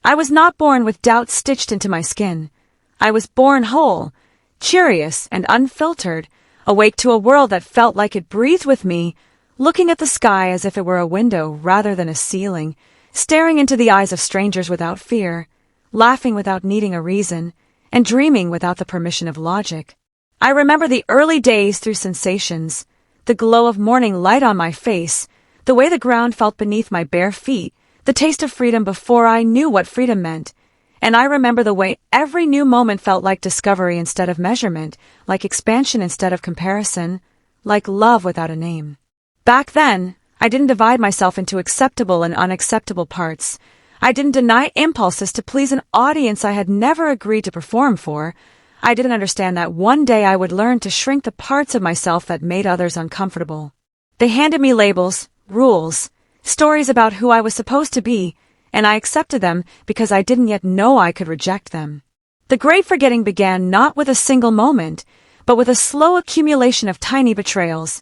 I was not born with doubt stitched into my skin. I was born whole, curious and unfiltered, awake to a world that felt like it breathed with me, looking at the sky as if it were a window rather than a ceiling, staring into the eyes of strangers without fear, laughing without needing a reason, and dreaming without the permission of logic. I remember the early days through sensations, the glow of morning light on my face, the way the ground felt beneath my bare feet, the taste of freedom before I knew what freedom meant. And I remember the way every new moment felt like discovery instead of measurement, like expansion instead of comparison, like love without a name. Back then, I didn't divide myself into acceptable and unacceptable parts. I didn't deny impulses to please an audience I had never agreed to perform for. I didn't understand that one day I would learn to shrink the parts of myself that made others uncomfortable. They handed me labels, rules, stories about who I was supposed to be, and I accepted them because I didn't yet know I could reject them. The great forgetting began not with a single moment, but with a slow accumulation of tiny betrayals.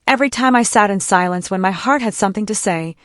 Every time I sat in silence when my heart had something to say,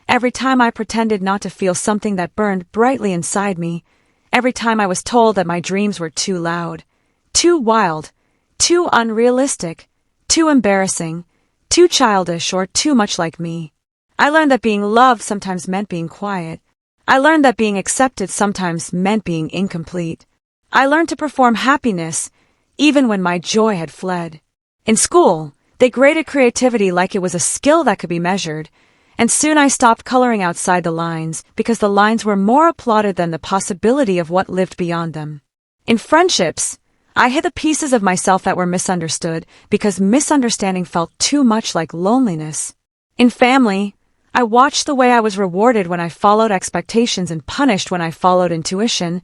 every time I pretended not to feel something that burned brightly inside me, every time I was told that my dreams were too loud, too wild, too unrealistic, too embarrassing, too childish, or too much like me. I learned that being loved sometimes meant being quiet. I learned that being accepted sometimes meant being incomplete. I learned to perform happiness, even when my joy had fled. In school, they graded creativity like it was a skill that could be measured, and soon I stopped coloring outside the lines because the lines were more applauded than the possibility of what lived beyond them. In friendships, I hid the pieces of myself that were misunderstood because misunderstanding felt too much like loneliness. In family, I watched the way I was rewarded when I followed expectations and punished when I followed intuition,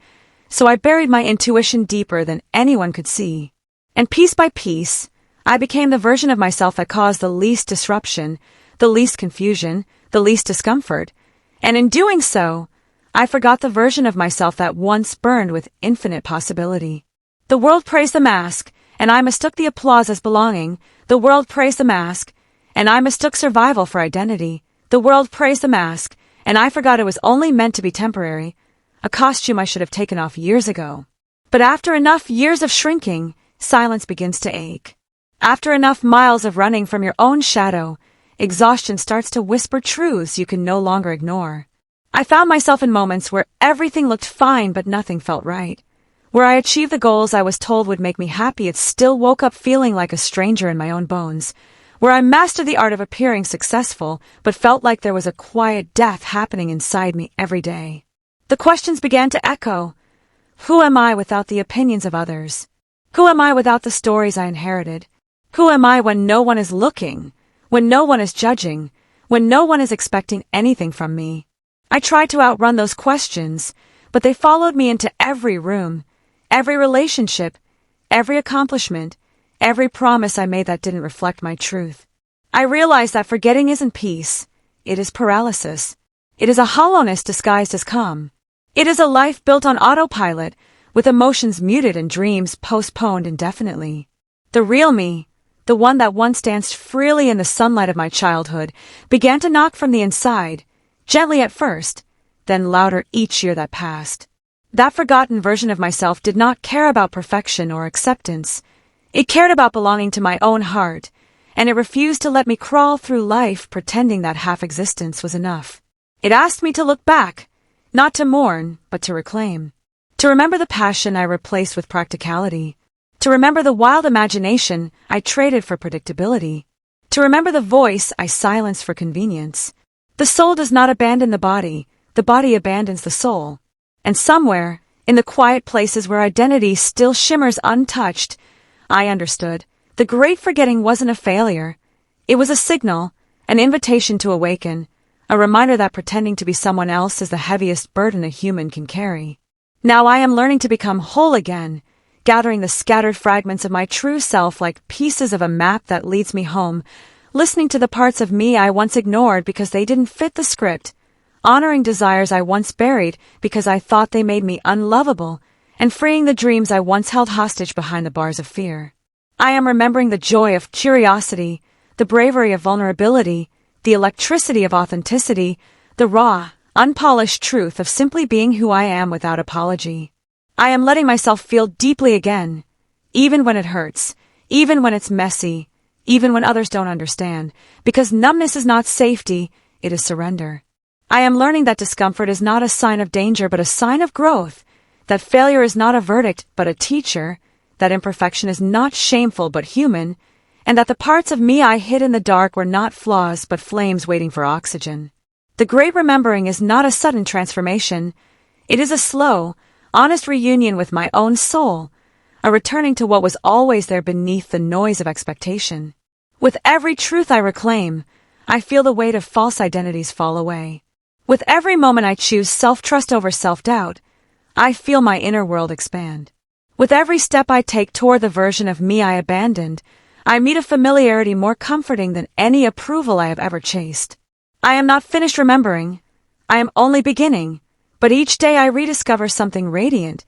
so I buried my intuition deeper than anyone could see. And piece by piece, I became the version of myself that caused the least disruption, the least confusion, the least discomfort, and in doing so, I forgot the version of myself that once burned with infinite possibility. The world praised the mask, and I mistook the applause as belonging. The world praised the mask, and I mistook survival for identity. The world praised the mask, and I forgot it was only meant to be temporary, a costume I should have taken off years ago. But after enough years of shrinking, silence begins to ache. After enough miles of running from your own shadow, exhaustion starts to whisper truths you can no longer ignore. I found myself in moments where everything looked fine but nothing felt right. Where I achieved the goals I was told would make me happy, yet still woke up feeling like a stranger in my own bones. Where I mastered the art of appearing successful, but felt like there was a quiet death happening inside me every day. The questions began to echo. Who am I without the opinions of others? Who am I without the stories I inherited? Who am I when no one is looking? When no one is judging? When no one is expecting anything from me? I tried to outrun those questions, but they followed me into every room, every relationship, every accomplishment, every promise I made that didn't reflect my truth. I realized that forgetting isn't peace. It is paralysis. It is a hollowness disguised as calm. It is a life built on autopilot, with emotions muted and dreams postponed indefinitely. The real me, the one that once danced freely in the sunlight of my childhood, began to knock from the inside, gently at first, then louder each year that passed. That forgotten version of myself did not care about perfection or acceptance. It cared about belonging to my own heart, and it refused to let me crawl through life pretending that half existence was enough. It asked me to look back, not to mourn, but to reclaim. To remember the passion I replaced with practicality. To remember the wild imagination I traded for predictability. To remember the voice I silenced for convenience. The soul does not abandon the body abandons the soul. And somewhere, in the quiet places where identity still shimmers untouched, I understood. The great forgetting wasn't a failure. It was a signal, an invitation to awaken, a reminder that pretending to be someone else is the heaviest burden a human can carry. Now I am learning to become whole again, gathering the scattered fragments of my true self like pieces of a map that leads me home, listening to the parts of me I once ignored because they didn't fit the script, honoring desires I once buried because I thought they made me unlovable, and freeing the dreams I once held hostage behind the bars of fear. I am remembering the joy of curiosity, the bravery of vulnerability, the electricity of authenticity, the raw, unpolished truth of simply being who I am without apology. I am letting myself feel deeply again, even when it hurts, even when it's messy, even when others don't understand, because numbness is not safety, it is surrender. I am learning that discomfort is not a sign of danger but a sign of growth, that failure is not a verdict but a teacher, that imperfection is not shameful but human, and that the parts of me I hid in the dark were not flaws but flames waiting for oxygen. The great remembering is not a sudden transformation. It is a slow, honest reunion with my own soul, a returning to what was always there beneath the noise of expectation. With every truth I reclaim, I feel the weight of false identities fall away. With every moment I choose self-trust over self-doubt, I feel my inner world expand. With every step I take toward the version of me I abandoned, I meet a familiarity more comforting than any approval I have ever chased. I am not finished remembering. I am only beginning, but each day I rediscover something radiant,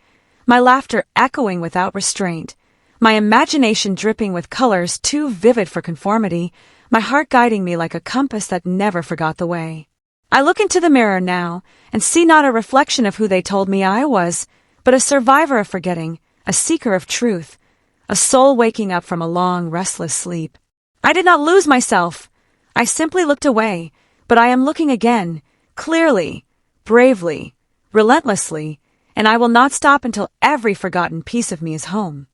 my laughter echoing without restraint, my imagination dripping with colors too vivid for conformity, my heart guiding me like a compass that never forgot the way. I look into the mirror now and see not a reflection of who they told me I was, but a survivor of forgetting, a seeker of truth, a soul waking up from a long, restless sleep. I did not lose myself. I simply looked away, but I am looking again, clearly, bravely, relentlessly, and I will not stop until every forgotten piece of me is home.